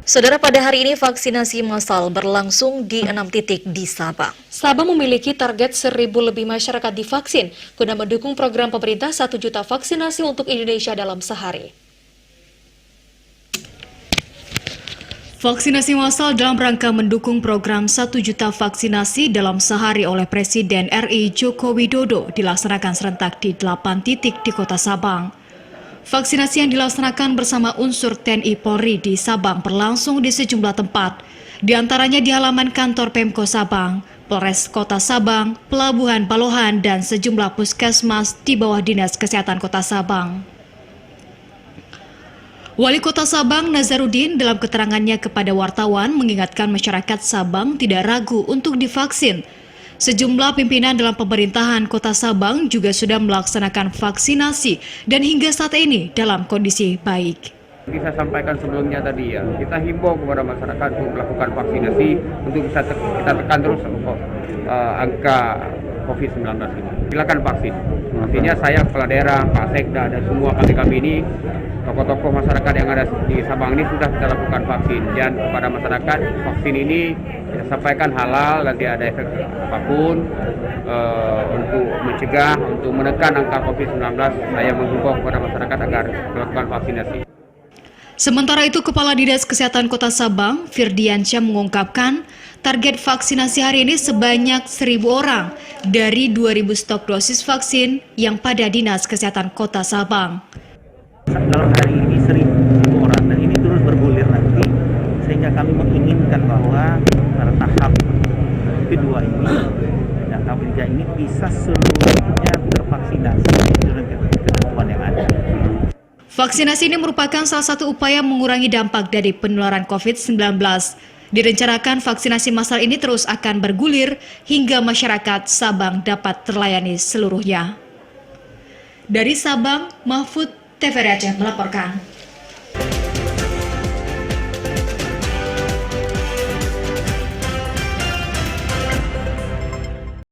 Saudara, pada hari ini vaksinasi massal berlangsung di 6 titik di Sabang. Sabang memiliki target 1.000 lebih masyarakat divaksin guna mendukung program pemerintah 1 juta vaksinasi untuk Indonesia dalam sehari. Vaksinasi massal dalam rangka mendukung program 1 juta vaksinasi dalam sehari oleh Presiden RI Joko Widodo dilaksanakan serentak di 8 titik di Kota Sabang. Vaksinasi yang dilaksanakan bersama unsur TNI Polri di Sabang berlangsung di sejumlah tempat, di antaranya di halaman kantor Pemko Sabang, Polres Kota Sabang, Pelabuhan Balohan, dan sejumlah puskesmas di bawah Dinas Kesehatan Kota Sabang. Wali Kota Sabang Nazarudin dalam keterangannya kepada wartawan mengingatkan masyarakat Sabang tidak ragu untuk divaksin. Sejumlah pimpinan dalam pemerintahan Kota Sabang juga sudah melaksanakan vaksinasi dan hingga saat ini dalam kondisi baik. Saya sampaikan sebelumnya tadi ya, kita himbau kepada masyarakat untuk melakukan vaksinasi untuk kita tekan terus angka COVID-19 ini. Silakan vaksin. Artinya saya kepala daerah, Pak Sekda, dan semua kami ini tokoh-tokoh masyarakat yang ada di Sabang ini sudah kita lakukan vaksin, dan kepada masyarakat vaksin ini kita sampaikan halal dan tidak ada efek apapun untuk mencegah, untuk menekan angka COVID-19. Saya menghimbau kepada masyarakat agar melakukan vaksinasi. Sementara itu, Kepala Dinas Kesehatan Kota Sabang, Firdiansyah, mengungkapkan target vaksinasi hari ini sebanyak 1.000 orang dari 2.000 stok dosis vaksin yang pada Dinas Kesehatan Kota Sabang. Dalam hari ini 1.000 orang, dan ini terus bergulir nanti, sehingga kami menginginkan bahwa pada tahap kedua ini dan tahap ketiga ini bisa seluruhnya tervaksinasi dengan ketentuan yang ada. Vaksinasi ini merupakan salah satu upaya mengurangi dampak dari penularan COVID-19. Direncanakan vaksinasi massal ini terus akan bergulir hingga masyarakat Sabang dapat terlayani seluruhnya. Dari Sabang, Mahfud TVRI Aceh melaporkan.